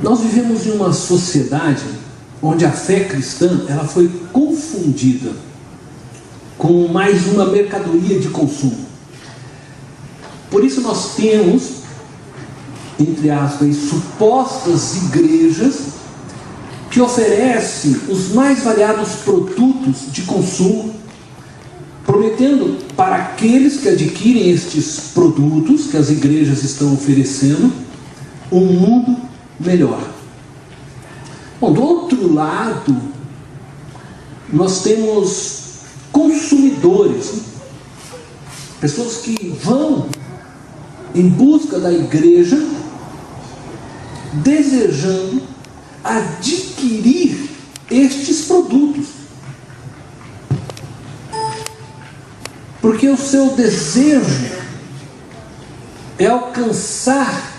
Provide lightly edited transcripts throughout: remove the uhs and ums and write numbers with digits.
Nós vivemos em uma sociedade onde a fé cristã ela foi confundida com mais uma mercadoria de consumo. Por isso nós temos, entre aspas, supostas igrejas que oferecem os mais variados produtos de consumo, prometendo para aqueles que adquirem estes produtos que as igrejas estão oferecendo, um mundo melhor. Bom, do outro lado, nós temos consumidores, pessoas que vão em busca da igreja, desejando adquirir estes produtos, porque o seu desejo é alcançar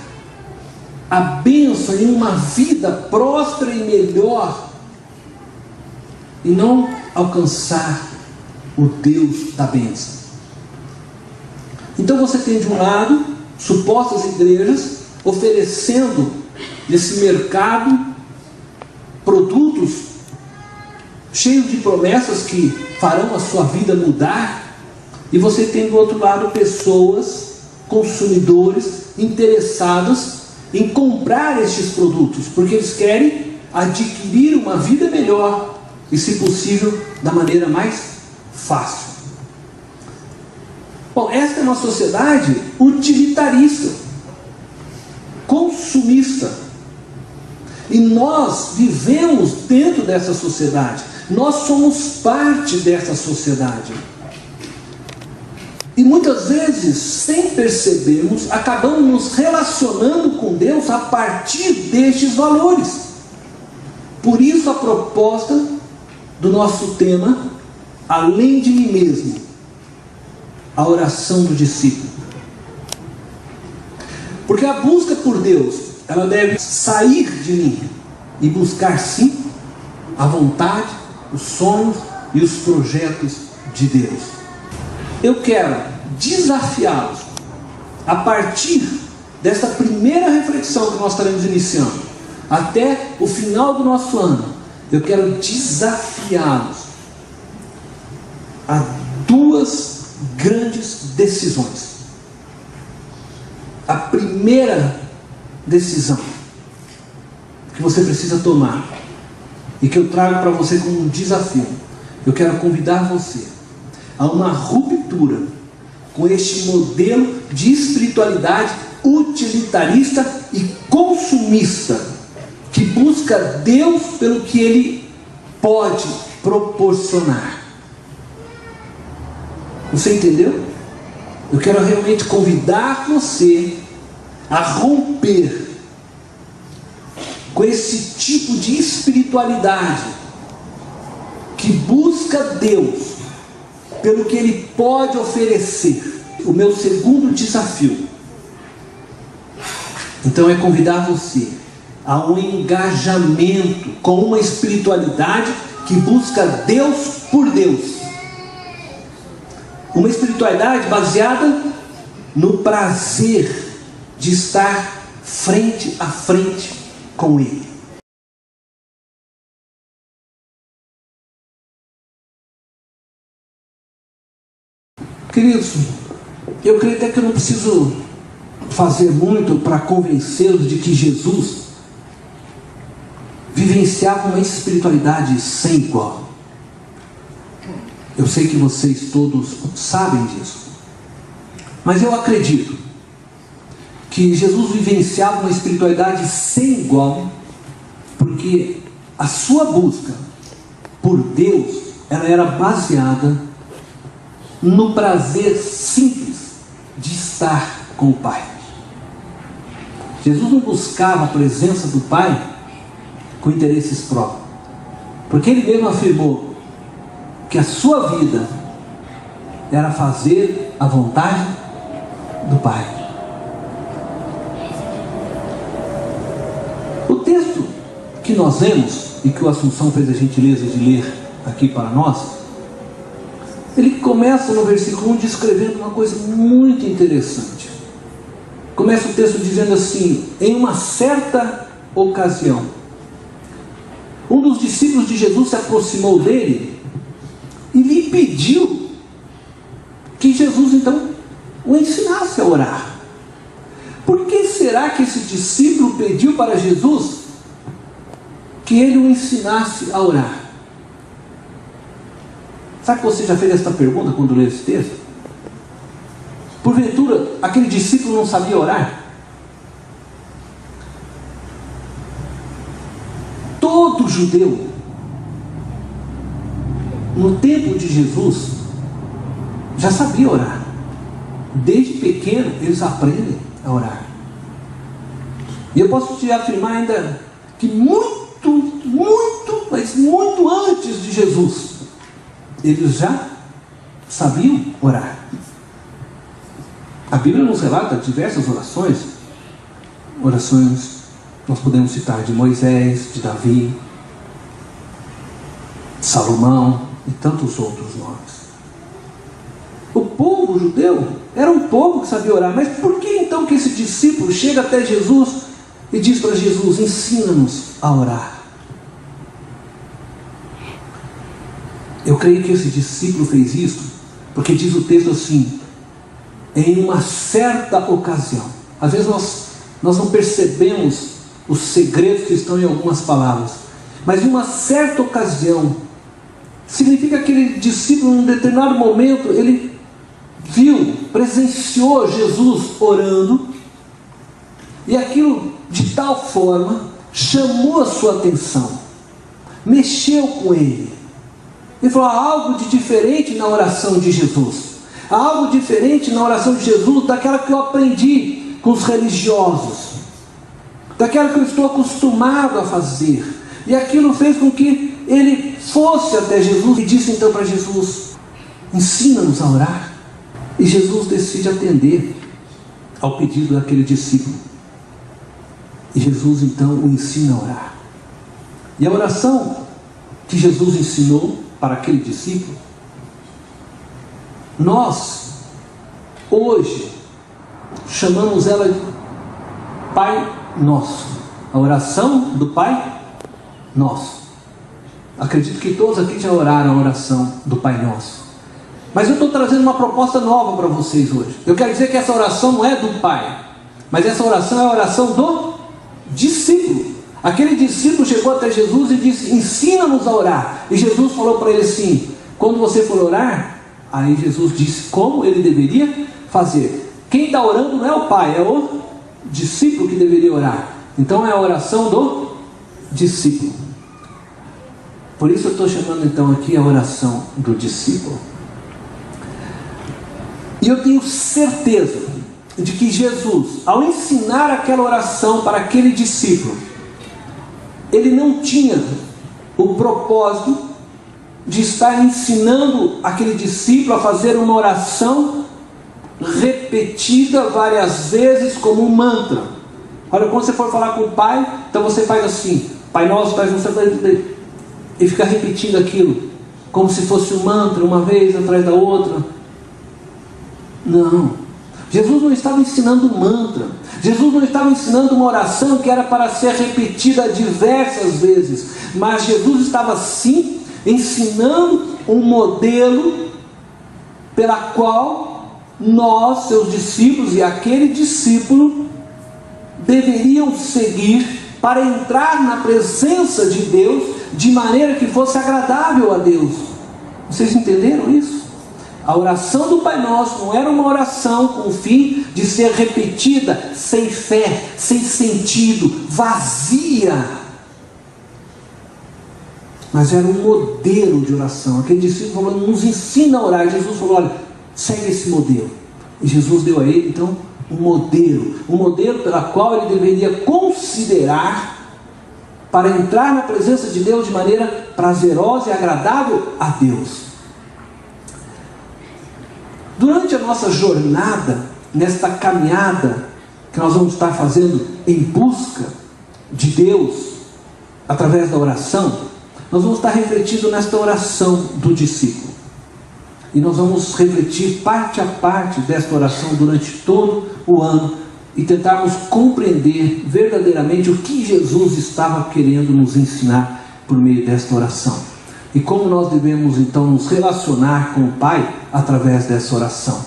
a bênção em uma vida próspera e melhor, e não alcançar o Deus da bênção. Então você tem de um lado supostas igrejas oferecendo nesse mercado produtos cheios de promessas que farão a sua vida mudar, e você tem do outro lado pessoas, consumidores interessados em comprar estes produtos, porque eles querem adquirir uma vida melhor e, se possível, da maneira mais fácil. Bom, esta é uma sociedade utilitarista, consumista, e nós vivemos dentro dessa sociedade, nós somos parte dessa sociedade. E muitas vezes, sem percebermos, acabamos nos relacionando com Deus a partir destes valores. Por isso a proposta do nosso tema, além de mim mesmo, a oração do discípulo. Porque a busca por Deus, ela deve sair de mim e buscar sim a vontade, os sonhos e os projetos de Deus. Eu quero desafiá-los a partir dessa primeira reflexão que nós estaremos iniciando até o final do nosso ano. Eu quero desafiá-los a duas grandes decisões. A primeira decisão que você precisa tomar e que eu trago para você como um desafio, eu quero convidar você a uma ruptura com este modelo de espiritualidade utilitarista e consumista, que busca Deus pelo que Ele pode proporcionar. Você entendeu? Eu quero realmente convidar você a romper com esse tipo de espiritualidade que busca Deus pelo que Ele pode oferecer. O meu segundo desafio, então, é convidar você a um engajamento com uma espiritualidade que busca Deus por Deus. Uma espiritualidade baseada no prazer de estar frente a frente com Ele. Queridos, eu creio até que eu não preciso fazer muito para convencê-los de que Jesus vivenciava uma espiritualidade sem igual. Eu sei que vocês todos sabem disso, mas eu acredito que Jesus vivenciava uma espiritualidade sem igual, porque a sua busca por Deus, ela era baseada no prazer simples de estar com o Pai. Jesus não buscava a presença do Pai com interesses próprios, porque Ele mesmo afirmou que a sua vida era fazer a vontade do Pai. O texto que nós lemos, e que o Assunção fez a gentileza de ler aqui para nós, ele começa no versículo 1 descrevendo uma coisa muito interessante. Começa o texto dizendo assim: em uma certa ocasião, um dos discípulos de Jesus se aproximou dele e lhe pediu que Jesus então o ensinasse a orar. Por que será que esse discípulo pediu para Jesus que ele o ensinasse a orar? Sabe que você já fez essa pergunta quando leu esse texto? Porventura, aquele discípulo não sabia orar? Todo judeu, no tempo de Jesus, já sabia orar. Desde pequeno, eles aprendem a orar. E eu posso te afirmar ainda que mas muito antes de Jesus, eles já sabiam orar. A Bíblia nos relata diversas orações. Orações, nós podemos citar de Moisés, de Davi, de Salomão e tantos outros nomes. O povo judeu era um povo que sabia orar. Mas por que então que esse discípulo chega até Jesus e diz para Jesus: ensina-nos a orar? Eu creio que esse discípulo fez isso porque diz o texto assim: em uma certa ocasião. Às vezes nós não percebemos os segredos que estão em algumas palavras, mas em uma certa ocasião significa que aquele discípulo, em um determinado momento, ele viu, presenciou Jesus orando, e aquilo de tal forma chamou a sua atenção, mexeu com ele. Ele falou: há algo de diferente na oração de Jesus, há algo diferente na oração de Jesus daquela que eu aprendi com os religiosos, daquela que eu estou acostumado a fazer. E aquilo fez com que ele fosse até Jesus e disse então para Jesus: ensina-nos a orar. E Jesus decide atender ao pedido daquele discípulo. E Jesus então o ensina a orar. E a oração que Jesus ensinou para aquele discípulo, nós hoje chamamos ela de Pai Nosso. A oração do Pai Nosso. Acredito que todos aqui já oraram a oração do Pai Nosso. Mas eu estou trazendo uma proposta nova para vocês hoje. Eu quero dizer que essa oração não é do Pai, mas essa oração é a oração do discípulo. Aquele discípulo chegou até Jesus e disse: ensina-nos a orar. E Jesus falou para ele assim: quando você for orar, aí Jesus disse como ele deveria fazer. Quem está orando não é o Pai, é o discípulo que deveria orar. Então é a oração do discípulo. Por isso eu estou chamando então aqui a oração do discípulo. E eu tenho certeza de que Jesus, ao ensinar aquela oração para aquele discípulo, ele não tinha o propósito de estar ensinando aquele discípulo a fazer uma oração repetida várias vezes como um mantra. Olha, quando você for falar com o Pai, então você faz assim: Pai Nosso, Pai Nosso, e fica repetindo aquilo como se fosse um mantra, uma vez atrás da outra. Não, Jesus não estava ensinando um mantra. Jesus não estava ensinando uma oração que era para ser repetida diversas vezes, mas Jesus estava sim ensinando um modelo pela qual nós, seus discípulos, e aquele discípulo deveriam seguir para entrar na presença de Deus de maneira que fosse agradável a Deus. Vocês entenderam isso? A oração do Pai Nosso não era uma oração com o fim de ser repetida sem fé, sem sentido, vazia, mas era um modelo de oração. Aquele discípulo falou: nos ensina a orar. Jesus falou: olha, segue esse modelo. E Jesus deu a ele então um modelo pela qual ele deveria considerar para entrar na presença de Deus de maneira prazerosa e agradável a Deus. Durante a nossa jornada, nesta caminhada que nós vamos estar fazendo em busca de Deus, através da oração, nós vamos estar refletindo nesta oração do discípulo. E nós vamos refletir parte a parte desta oração durante todo o ano e tentarmos compreender verdadeiramente o que Jesus estava querendo nos ensinar por meio desta oração. E como nós devemos então nos relacionar com o Pai através dessa oração.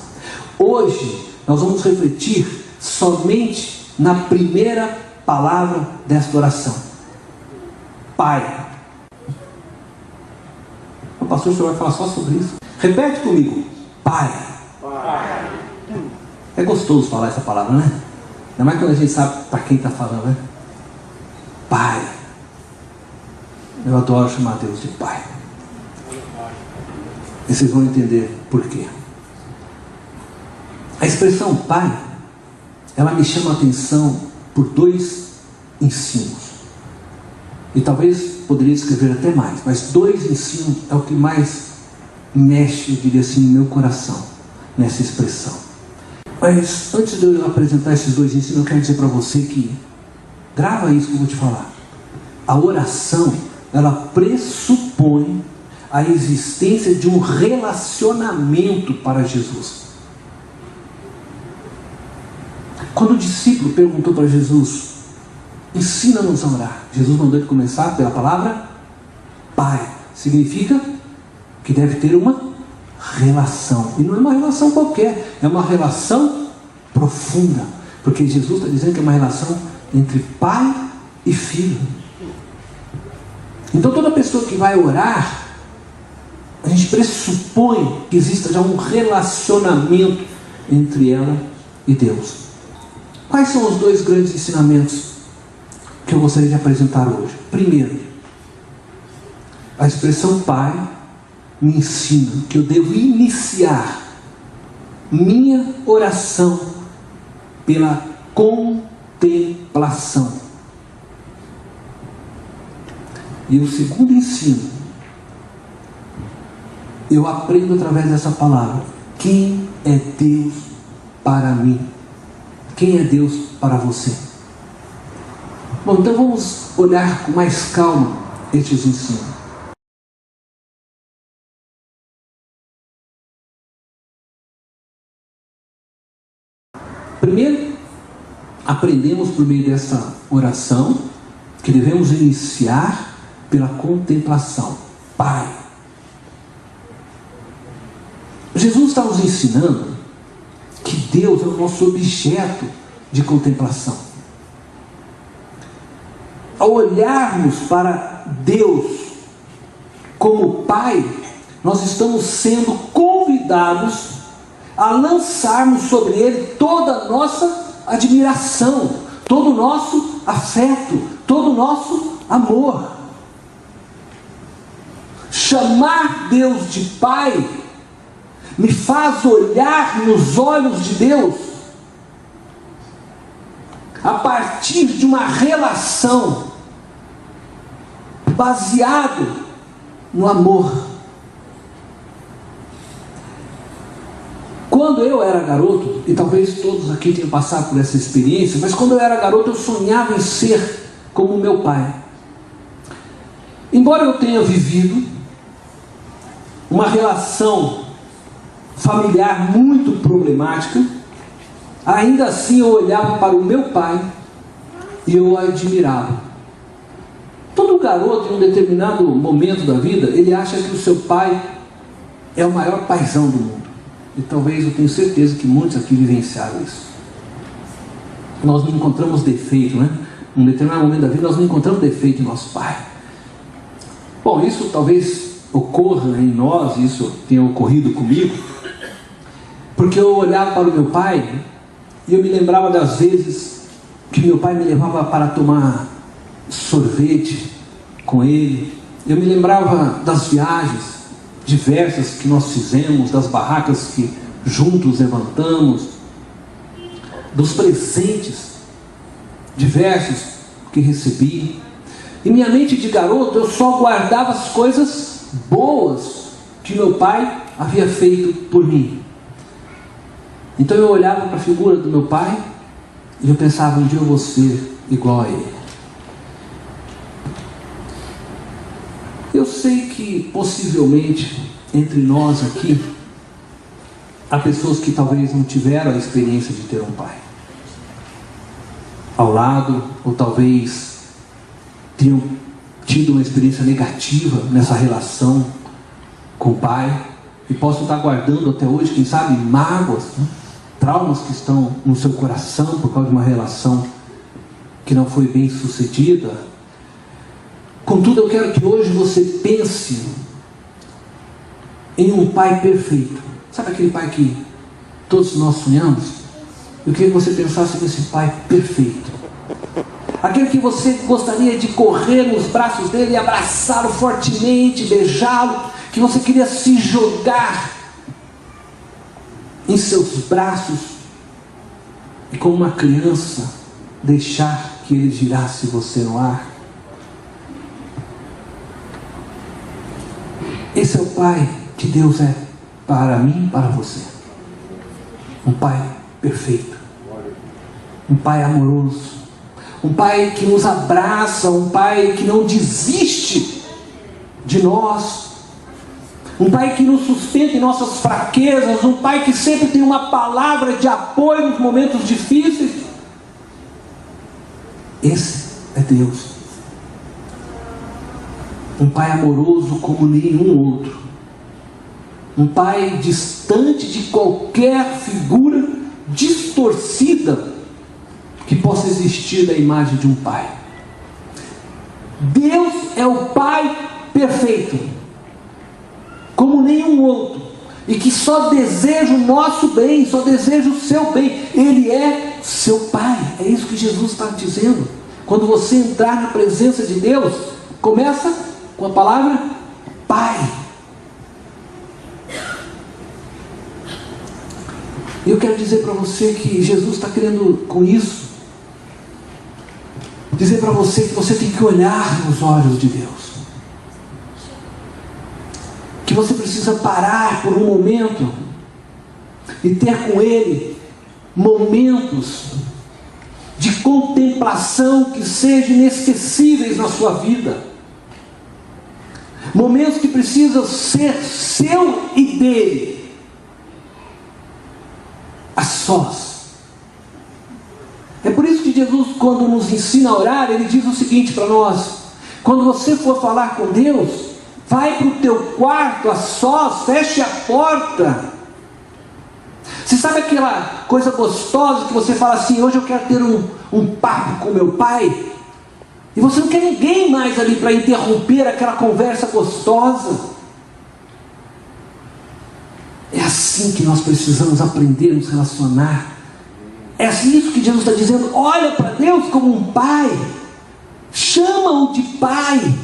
Hoje nós vamos refletir somente na primeira palavra desta oração. Pai. O pastor vai falar só sobre isso. Repete comigo. Pai. Pai. É gostoso falar essa palavra, né? Ainda mais quando a gente sabe para quem está falando, né? Pai. Eu adoro chamar Deus de Pai. E vocês vão entender por quê. A expressão Pai, ela me chama a atenção por dois ensinos. E talvez poderia escrever até mais, mas dois ensinos é o que mais mexe, eu diria assim, no meu coração, nessa expressão. Mas antes de eu apresentar esses dois ensinos, eu quero dizer para você que, grava isso que eu vou te falar. A oração, ela pressupõe a existência de um relacionamento para Jesus. Quando o discípulo perguntou para Jesus, ensina-nos a orar, Jesus mandou ele começar pela palavra Pai. Significa que deve ter uma relação. E não é uma relação qualquer, é uma relação profunda. Porque Jesus está dizendo que é uma relação entre pai e filho. Então toda pessoa que vai orar, a gente pressupõe que exista já um relacionamento entre ela e Deus. Quais são os dois grandes ensinamentos que eu gostaria de apresentar hoje? Primeiro, a expressão Pai me ensina que eu devo iniciar minha oração pela contemplação. E o segundo ensino, eu aprendo através dessa palavra, quem é Deus para mim? Quem é Deus para você? Bom, então vamos olhar com mais calma estes ensinos. Primeiro, aprendemos por meio dessa oração que devemos iniciar pela contemplação. Pai. Jesus está nos ensinando que Deus é o nosso objeto de contemplação. Ao olharmos para Deus como Pai, nós estamos sendo convidados a lançarmos sobre Ele toda a nossa admiração, todo o nosso afeto, todo o nosso amor. Chamar Deus de Pai me faz olhar nos olhos de Deus a partir de uma relação baseada no amor. Quando eu era garoto, e talvez todos aqui tenham passado por essa experiência, mas quando eu era garoto eu sonhava em ser como meu pai. Embora eu tenha vivido uma relação familiar muito problemática, ainda assim eu olhava para o meu pai e eu o admirava. Todo garoto, em um determinado momento da vida, ele acha que o seu pai é o maior paizão do mundo. E talvez eu tenho certeza que muitos aqui vivenciaram isso. Nós não encontramos defeito, né? Em um determinado momento da vida nós não encontramos defeito em nosso pai. Bom, isso talvez ocorra em nós, isso tenha ocorrido comigo, porque eu olhava para o meu pai e eu me lembrava das vezes que meu pai me levava para tomar sorvete com ele. Eu me lembrava das viagens diversas que nós fizemos, das barracas que juntos levantamos, dos presentes diversos que recebi. Em minha mente de garoto eu só guardava as coisas boas que meu pai havia feito por mim. Então eu olhava para a figura do meu pai e eu pensava, um dia eu vou ser igual a ele. Eu sei que possivelmente entre nós aqui há pessoas que talvez não tiveram a experiência de ter um pai. ao lado, ou talvez tenham tido uma experiência negativa nessa relação com o pai, e possam estar guardando até hoje, quem sabe, mágoas, né? Traumas que estão no seu coração por causa de uma relação que não foi bem sucedida. Contudo, eu quero que hoje você pense em um pai perfeito. Sabe aquele pai que todos nós sonhamos? Eu queria que você pensasse nesse pai perfeito, aquele que você gostaria de correr nos braços dele e abraçá-lo fortemente, beijá-lo, que você queria se jogar em seus braços e, como uma criança, deixar que ele girasse você no ar. Esse é o pai que Deus é para mim e para você. Um pai perfeito, um pai amoroso, um pai que nos abraça, um pai que não desiste de nós, um pai que nos sustenta em nossas fraquezas, um pai que sempre tem uma palavra de apoio nos momentos difíceis. Esse é Deus. Um pai amoroso como nenhum outro. Um pai distante de qualquer figura distorcida que possa existir da imagem de um pai. Deus é o pai perfeito, como nenhum outro, e que só deseja o nosso bem, só deseja o seu bem. Ele é seu pai. É isso que Jesus está dizendo. Quando você entrar na presença de Deus, começa com a palavra pai. E eu quero dizer para você que Jesus está querendo com isso dizer para você que você tem que olhar nos olhos de Deus, que você precisa parar por um momento e ter com Ele momentos de contemplação que sejam inesquecíveis na sua vida, momentos que precisam ser seu e dele, a sós. É por isso que Jesus, quando nos ensina a orar, Ele diz o seguinte para nós: quando você for falar com Deus, vai para o teu quarto a sós, feche a porta. Você sabe aquela coisa gostosa que você fala assim: hoje eu quero ter um papo com meu pai, e você não quer ninguém mais ali para interromper aquela conversa gostosa? É assim que nós precisamos aprender a nos relacionar. É isso que Jesus está dizendo. Olha para Deus como um pai, chama-o de pai.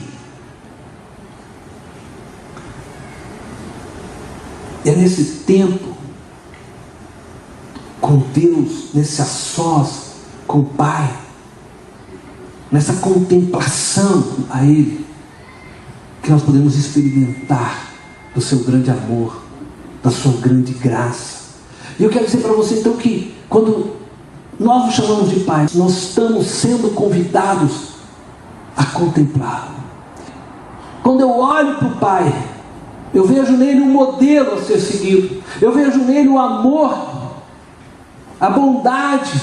É nesse tempo com Deus, nesse a sós com o Pai, nessa contemplação a Ele, que nós podemos experimentar do seu grande amor, da sua grande graça. E eu quero dizer para você então que quando nós nos chamamos de Pai, nós estamos sendo convidados a contemplá-lo. Quando eu olho para o Pai, eu vejo nele um modelo a ser seguido. Eu vejo nele o amor, a bondade.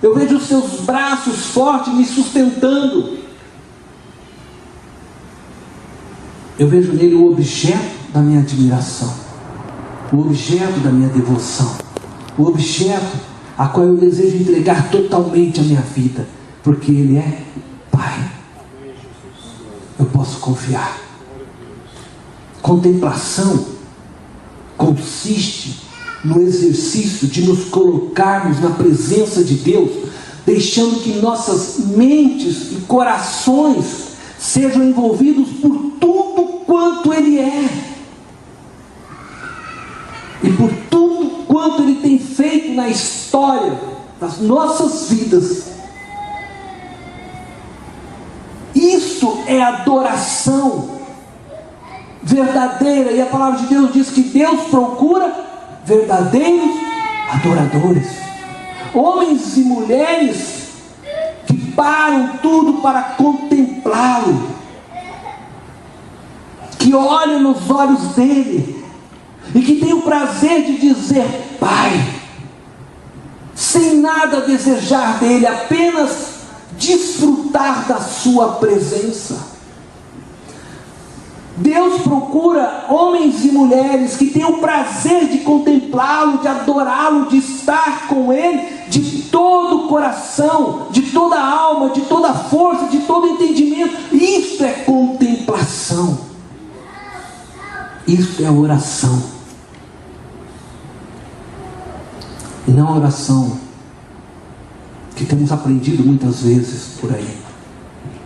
Eu vejo os seus braços fortes me sustentando. Eu vejo nele o objeto da minha admiração, o objeto da minha devoção, o objeto a qual eu desejo entregar totalmente a minha vida, porque Ele é Pai. Eu posso confiar. Contemplação consiste no exercício de nos colocarmos na presença de Deus, deixando que nossas mentes e corações sejam envolvidos por tudo quanto Ele é, e por tudo quanto Ele tem feito na história das nossas vidas. Isso é adoração verdadeira, e a palavra de Deus diz que Deus procura verdadeiros adoradores, homens e mulheres que param tudo para contemplá-lo, que olham nos olhos dele e que têm o prazer de dizer: Pai, sem nada desejar dele, apenas desfrutar da sua presença. Deus procura homens e mulheres que tenham o prazer de contemplá-lo, de adorá-lo, de estar com ele de todo o coração, de toda a alma, de toda a força, de todo o entendimento. Isto é contemplação. Isto é oração. E não a oração que temos aprendido muitas vezes por aí,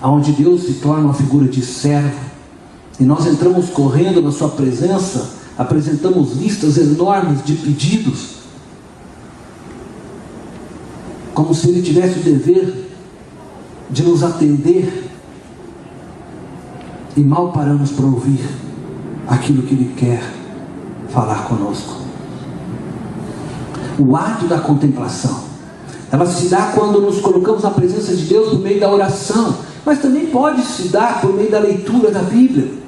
onde Deus se torna uma figura de servo, e nós entramos correndo na sua presença, apresentamos listas enormes de pedidos, como se Ele tivesse o dever de nos atender, e mal paramos para ouvir aquilo que Ele quer falar conosco. O ato da contemplação, ela se dá quando nos colocamos na presença de Deus por meio da oração, mas também pode se dar por meio da leitura da Bíblia.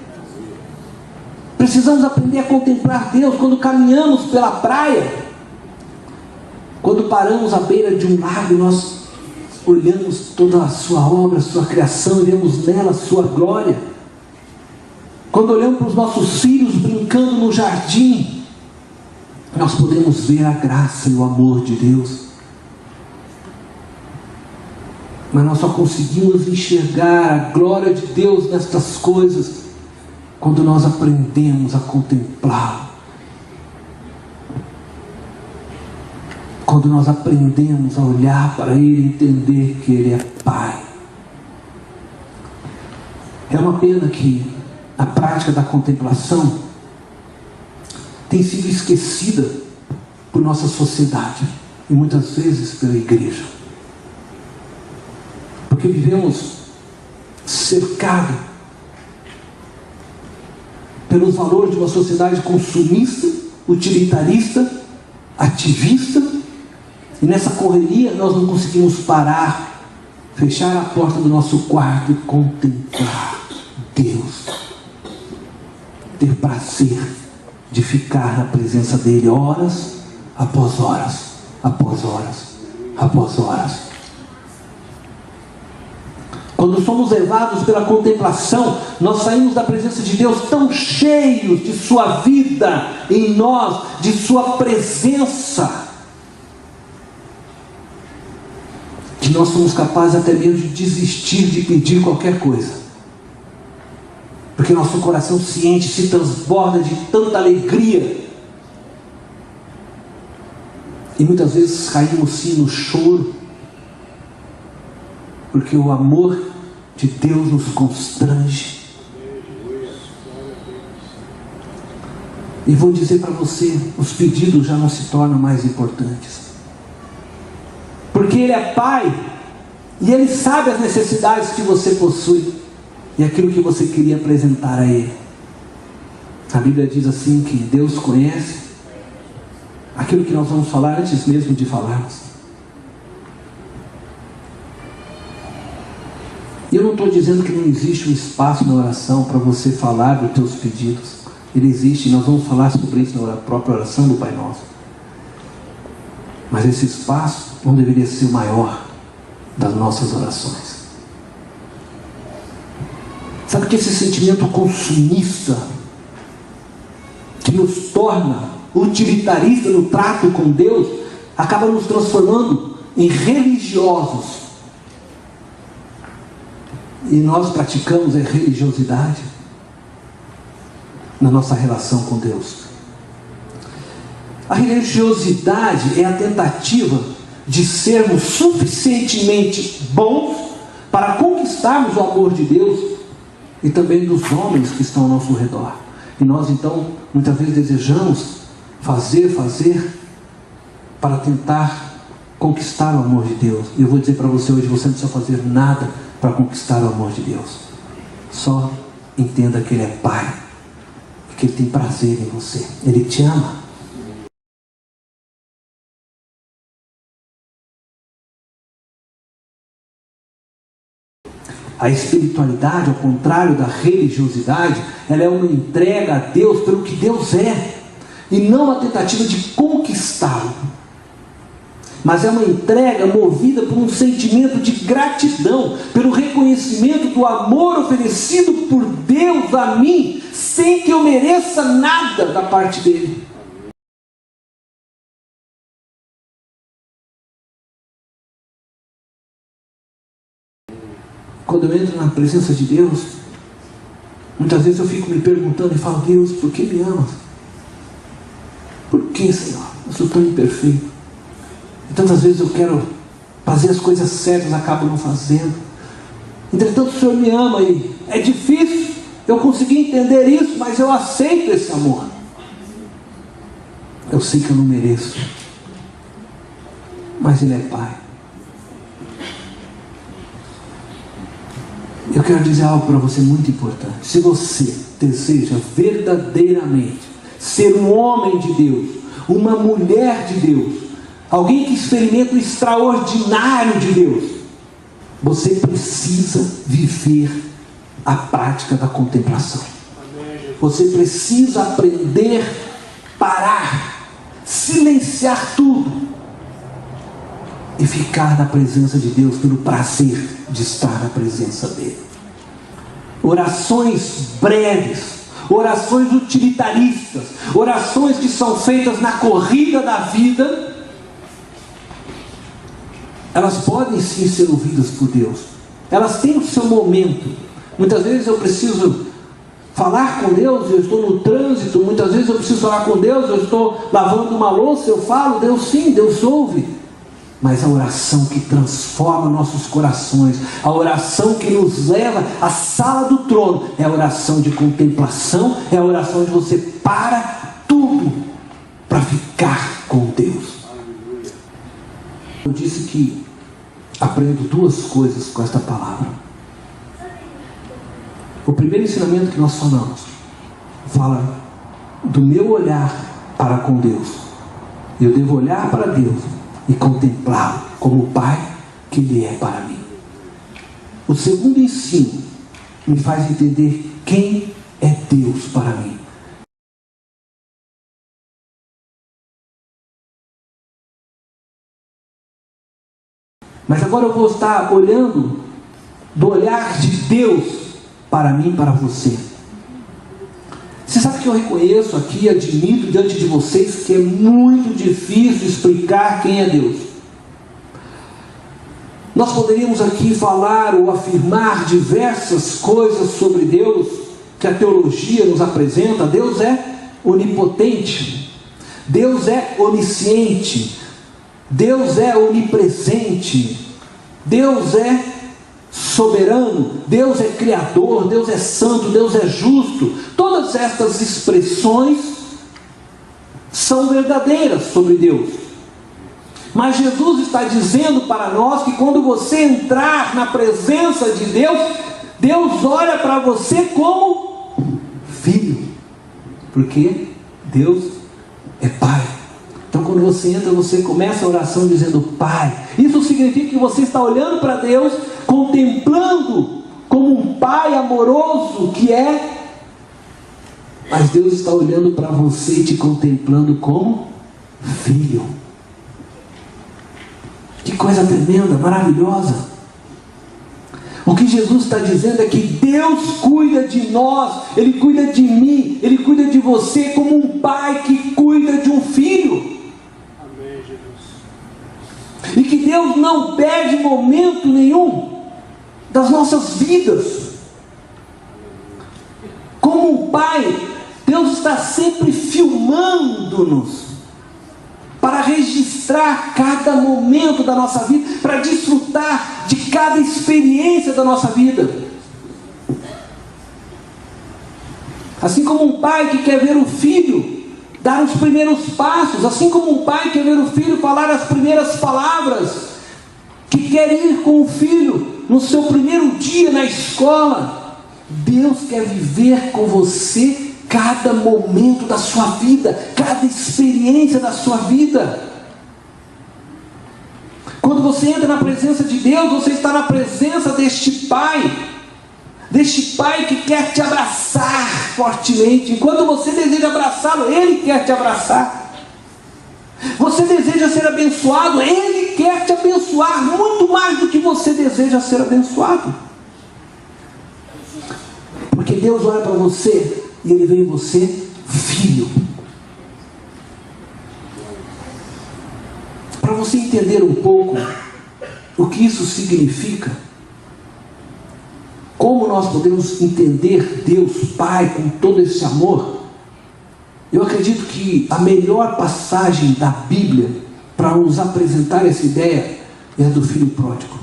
Precisamos aprender a contemplar Deus quando caminhamos pela praia, quando paramos à beira de um lago, nós olhamos toda a sua obra, a sua criação, e vemos nela a sua glória. Quando olhamos para os nossos filhos brincando no jardim, nós podemos ver a graça e o amor de Deus. Mas nós só conseguimos enxergar a glória de Deus nestas coisas quando nós aprendemos a contemplá-lo. Quando nós aprendemos a olhar para Ele e entender que Ele é Pai. É uma pena que a prática da contemplação tem sido esquecida por nossa sociedade e muitas vezes pela igreja. Porque vivemos cercados pelos valores de uma sociedade consumista, utilitarista, ativista, e nessa correria nós não conseguimos parar, fechar a porta do nosso quarto e contemplar Deus, ter prazer de ficar na presença dEle horas após horas, após horas, após horas. Quando somos levados pela contemplação, nós saímos da presença de Deus tão cheios de sua vida em nós, de sua presença, que nós somos capazes até mesmo de desistir de pedir qualquer coisa, porque nosso coração se enche, se transborda de tanta alegria, e muitas vezes caímos sim no choro, porque o amor de Deus nos constrange. E vou dizer para você, os pedidos já não se tornam mais importantes, porque Ele é Pai, e Ele sabe as necessidades que você possui, e aquilo que você queria apresentar a Ele. A Bíblia diz assim, que Deus conhece aquilo que nós vamos falar antes mesmo de falarmos. E eu não estou dizendo que não existe um espaço na oração para você falar dos teus pedidos. Ele existe, e nós vamos falar sobre isso na própria oração do Pai Nosso. Mas esse espaço não deveria ser o maior das nossas orações. Sabe que esse sentimento consumista, que nos torna utilitarista no trato com Deus, acaba nos transformando em religiosos. E nós praticamos a religiosidade na nossa relação com Deus. A religiosidade é a tentativa de sermos suficientemente bons para conquistarmos o amor de Deus e também dos homens que estão ao nosso redor. E nós então, muitas vezes desejamos fazer para tentar conquistar o amor de Deus. E eu vou dizer para você hoje, você não precisa fazer nada para conquistar o amor de Deus. Só entenda que Ele é Pai, que Ele tem prazer em você, Ele te ama. A espiritualidade, ao contrário da religiosidade, ela é uma entrega a Deus pelo que Deus é, e não a tentativa de conquistá-lo. mas é uma entrega movida por um sentimento de gratidão, pelo reconhecimento do amor oferecido por Deus a mim, sem que eu mereça nada da parte dele. Quando eu entro na presença de Deus, muitas vezes eu fico me perguntando e falo: Deus, por que me amas? Por que, Senhor? Eu sou tão imperfeito. E tantas vezes eu quero fazer as coisas certas, acabo não fazendo. Entretanto, o Senhor me ama e é difícil eu conseguir entender isso, mas eu aceito esse amor. Eu sei que eu não mereço, mas Ele é Pai. Eu quero dizer algo para você muito importante. Se você deseja verdadeiramente ser um homem de Deus, uma mulher de Deus, alguém que experimenta o extraordinário de Deus, você precisa viver a prática da contemplação. Você precisa aprender a parar, silenciar tudo e ficar na presença de Deus pelo prazer de estar na presença dele. Orações breves, orações utilitaristas, orações que são feitas na corrida da vida, elas podem sim ser ouvidas por Deus. Elas têm o seu momento. Muitas vezes eu preciso falar com Deus, eu estou no trânsito. Muitas vezes eu preciso falar com Deus, eu estou lavando uma louça, eu falo, Deus sim, Deus ouve. Mas a oração que transforma nossos corações, a oração que nos leva à sala do trono, é a oração de contemplação, é a oração onde você para tudo para ficar com Deus. Eu disse que aprendo duas coisas com esta palavra. O primeiro ensinamento que nós falamos fala do meu olhar para com Deus. Eu devo olhar para Deus e contemplá-lo como o Pai que Ele é para mim. O segundo ensino me faz entender quem é Deus para mim. Mas agora eu vou estar olhando do olhar de Deus para mim e para você. Você sabe que eu reconheço aqui, admito diante de vocês que é muito difícil explicar quem é Deus. Nós poderíamos aqui falar ou afirmar diversas coisas sobre Deus que a teologia nos apresenta. Deus é onipotente, Deus é onisciente, Deus é onipresente, Deus é soberano, Deus é criador, Deus é santo, Deus é justo. Todas estas expressões são verdadeiras sobre Deus. Mas Jesus está dizendo para nós que quando você entrar na presença de Deus, Deus olha para você como filho, porque Deus é Pai. Então quando você entra, você começa a oração dizendo Pai. Isso significa que você está olhando para Deus, contemplando como um Pai amoroso que é. Mas Deus está olhando para você e te contemplando como filho. Que coisa tremenda, maravilhosa. O que Jesus está dizendo é que Deus cuida de nós, Ele cuida de mim, Ele cuida de você como um pai que cuida de um filho. Amém, Jesus. E que Deus não perde momento nenhum das nossas vidas. Como um pai, Deus está sempre filmando-nos para registrar cada momento da nossa vida, para desfrutar de cada experiência da nossa vida. Assim como um pai que quer ver o filho dar os primeiros passos, assim como um pai quer ver o filho falar as primeiras palavras, que quer ir com o filho no seu primeiro dia na escola, Deus quer viver com você cada momento da sua vida, cada experiência da sua vida. Quando você entra na presença de Deus, você está na presença deste Pai que quer te abraçar fortemente. Enquanto você deseja abraçá-lo, Ele quer te abraçar. Você deseja ser abençoado, Ele abençoar muito mais do que você deseja ser abençoado. Porque Deus olha para você e Ele vê em você filho. Para você entender um pouco o que isso significa, como nós podemos entender Deus Pai com todo esse amor, eu acredito que a melhor passagem da Bíblia para nos apresentar essa ideia é a do filho pródigo.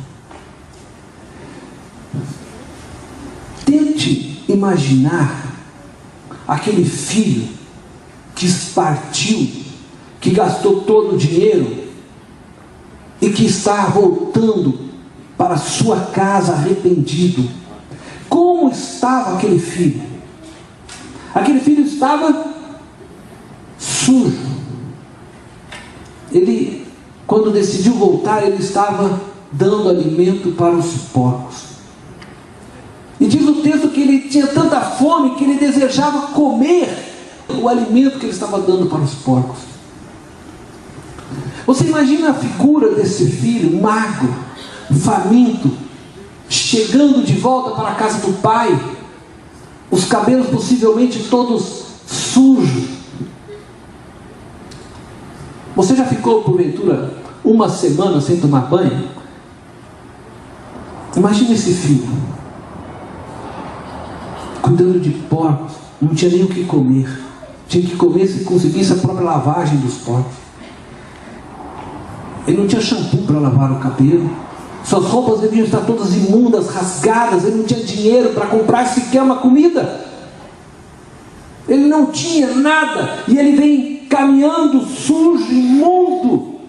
Tente imaginar aquele filho que partiu, que gastou todo o dinheiro e que está voltando para sua casa arrependido. Como estava aquele filho? Aquele filho estava sujo. Ele, quando decidiu voltar, ele estava dando alimento para os porcos. E diz o texto que ele tinha tanta fome que ele desejava comer o alimento que ele estava dando para os porcos. Você imagina a figura desse filho magro, faminto, chegando de volta para a casa do pai, os cabelos possivelmente todos sujos. Você já ficou porventura uma semana sem tomar banho? Imagina esse filho cuidando de porcos, não tinha nem o que comer, tinha que comer se conseguisse a própria lavagem dos porcos. Ele não tinha shampoo para lavar o cabelo, suas roupas deviam estar todas imundas, rasgadas, ele não tinha dinheiro para comprar sequer uma comida, ele não tinha nada, e ele vem caminhando sujo, imundo.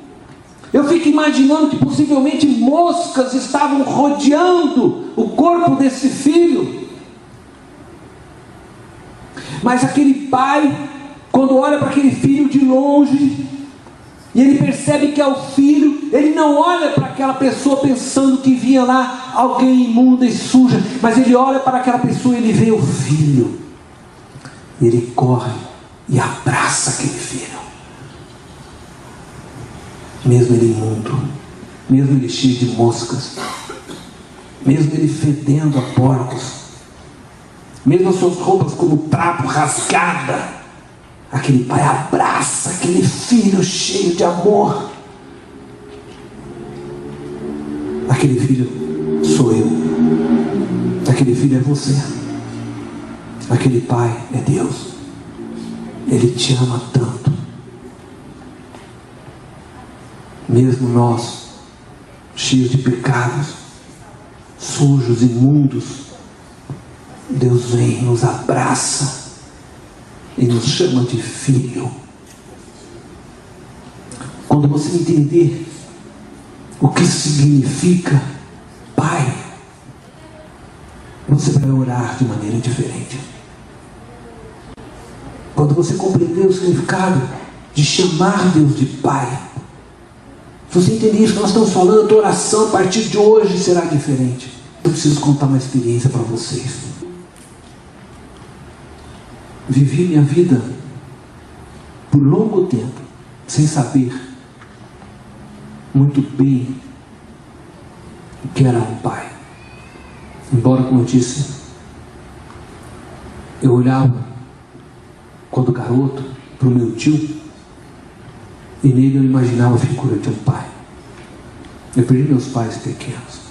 Eu fico imaginando que possivelmente moscas estavam rodeando o corpo desse filho. Mas aquele pai, quando olha para aquele filho de longe, e ele percebe que é o filho, ele não olha para aquela pessoa pensando que vinha lá alguém imunda e suja, mas ele olha para aquela pessoa e ele vê o filho. E ele corre e abraça aquele filho. Mesmo ele imundo, mesmo ele cheio de moscas, mesmo ele fedendo a porcos, mesmo as suas roupas como trapo rasgada, aquele pai abraça aquele filho cheio de amor. Aquele filho sou eu, aquele filho é você, aquele pai é Deus. Ele te ama tanto. Mesmo nós, cheios de pecados, sujos, imundos, Deus vem, nos abraça e nos chama de filho. Quando você entender o que significa pai, você vai orar de maneira diferente. Quando você compreender o significado de chamar Deus de pai, se você entender isso que nós estamos falando, a tua oração a partir de hoje será diferente. Eu preciso contar uma experiência para vocês. Vivi minha vida por longo tempo sem saber muito bem o que era um pai. Embora, como eu disse, eu olhava quando garoto para o meu tio e nele eu imaginava a figura de um pai. Eu perdi meus pais pequenos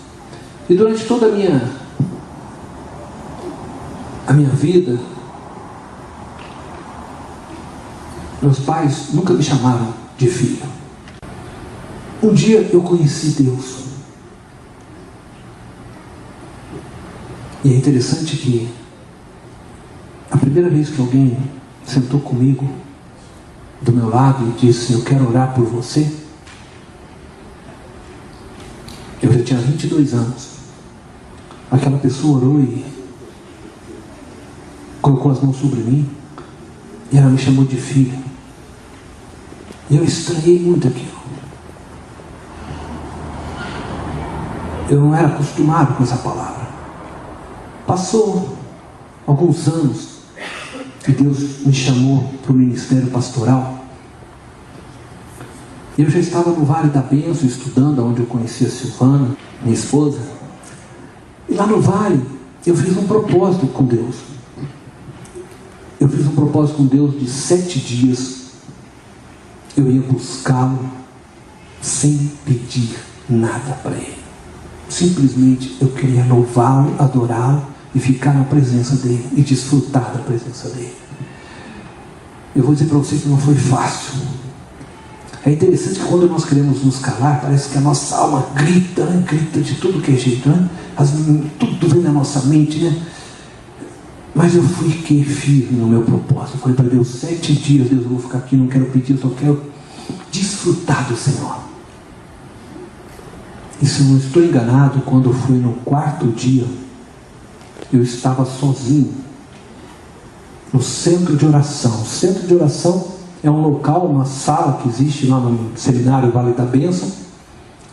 e durante toda a minha vida, meus pais nunca me chamaram de filho. Um dia eu conheci Deus. E é interessante que a primeira vez que alguém sentou comigo do meu lado e disse: eu quero orar por você, eu já tinha 22 anos. Aquela pessoa orou e colocou as mãos sobre mim e ela me chamou de filho. E eu estranhei muito aquilo. Eu não era acostumado com essa palavra. Passou alguns anos e Deus me chamou para o ministério pastoral. Eu já estava no Vale da Bênção, estudando, onde eu conheci a Silvana, minha esposa. E lá no Vale, eu fiz um propósito com Deus. Eu fiz um propósito com Deus de 7 dias. Eu ia buscá-lo sem pedir nada para Ele. Simplesmente eu queria louvá-lo, adorá-lo e ficar na presença dEle e desfrutar da presença dEle. Eu vou dizer para você que não foi fácil. É interessante que quando nós queremos nos calar, parece que a nossa alma grita, né? Grita de tudo que é jeito, né? Tudo vem na nossa mente, né? Mas eu fiquei firme no meu propósito. Eu falei para Deus, 7 dias, Deus, eu vou ficar aqui, não quero pedir, eu só quero desfrutar do Senhor. E se eu não estou enganado, quando eu fui no 4º dia, eu estava sozinho no centro de oração. O centro de oração é um local, uma sala que existe lá no seminário Vale da Bênção,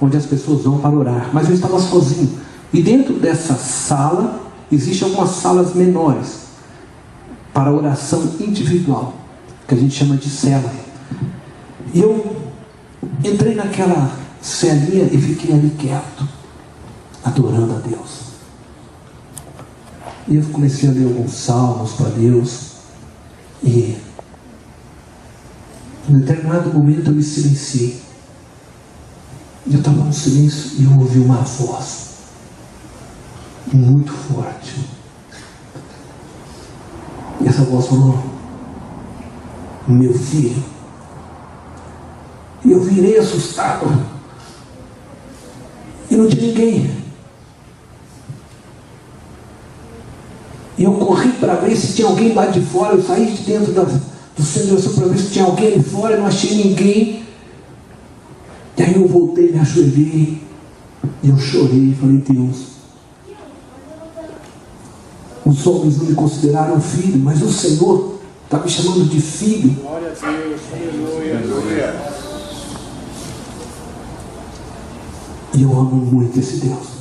onde as pessoas vão para orar. Mas eu estava sozinho. E dentro dessa sala, existem algumas salas menores para oração individual, que a gente chama de cela. E eu entrei naquela celinha e fiquei ali quieto, adorando a Deus. E eu comecei a ler alguns salmos para Deus. E em determinado momento eu me silenciei. Eu estava no silêncio e eu ouvi uma voz muito forte. E essa voz falou: meu filho. E eu virei assustado. E não tinha ninguém. E eu corri para ver se tinha alguém lá de fora. Eu saí de dentro do centro de oração para ver se tinha alguém ali fora. Eu não achei ninguém. E aí eu voltei, me ajoelhei. E eu chorei e falei: Deus, os homens não me consideraram filho, mas o Senhor está me chamando de filho. Glória a Deus, aleluia, aleluia. E eu amo muito esse Deus.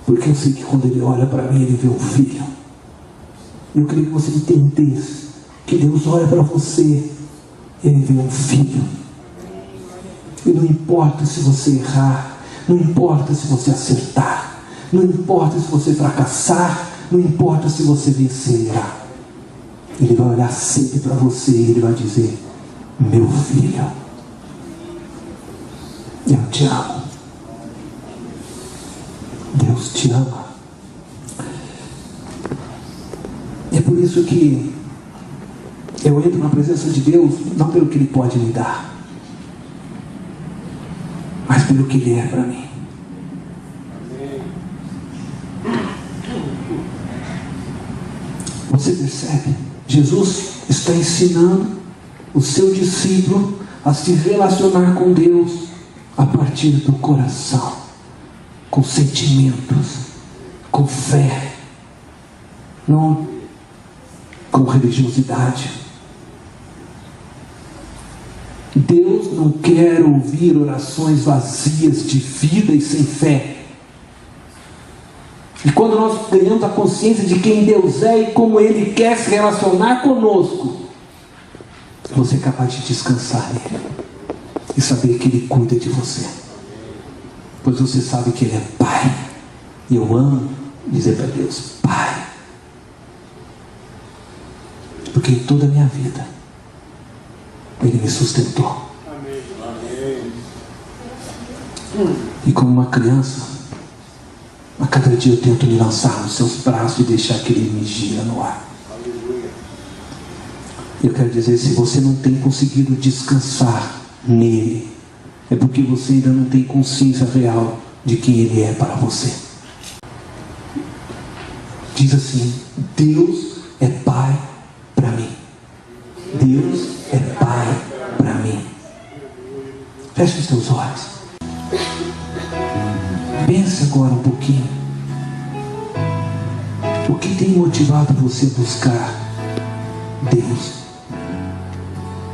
Porque eu sei que quando Ele olha para mim, Ele vê um filho. Eu queria que você entendesse que Deus olha para você, Ele vê um filho. E não importa se você errar, não importa se você acertar, não importa se você fracassar, não importa se você vencerá. Ele vai olhar sempre para você e Ele vai dizer: meu filho, eu te amo. Deus te ama. É por isso que eu entro na presença de Deus, não pelo que Ele pode me dar, mas pelo que Ele é para mim. Você percebe? Jesus está ensinando o seu discípulo a se relacionar com Deus a partir do coração, com sentimentos, com fé, não com religiosidade. Deus não quer ouvir orações vazias de vida e sem fé. E quando nós ganhamos a consciência de quem Deus é e como Ele quer se relacionar conosco, você é capaz de descansar nele e saber que Ele cuida de você, pois você sabe que Ele é Pai. E eu amo dizer para Deus: Pai, porque em toda a minha vida Ele me sustentou. E como uma criança, a cada dia eu tento me lançar nos seus braços e deixar que Ele me gira no ar. Eu quero dizer, se você não tem conseguido descansar nele, é porque você ainda não tem consciência real de quem Ele é para você. Diz assim: Deus é Pai para mim. Deus é Pai para mim. Feche os teus olhos. Pense agora um pouquinho. O que tem motivado você a buscar Deus?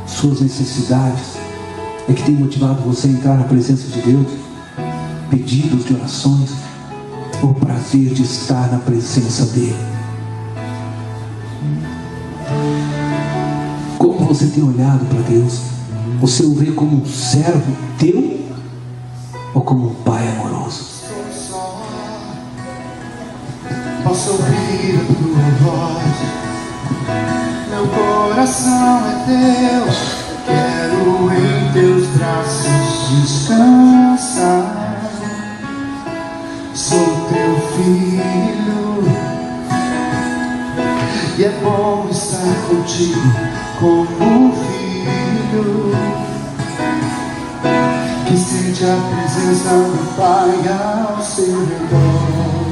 Suas necessidades é que tem motivado você a entrar na presença de Deus? Pedidos de orações? Ou o prazer de estar na presença dEle? Como você tem olhado para Deus? Você o vê como um servo teu ou como um pai amoroso? Posso ouvir a tua voz, meu coração é teu, quero em teus braços descansar. Sou teu filho e é bom estar contigo como filho que sente a presença do Pai ao seu redor.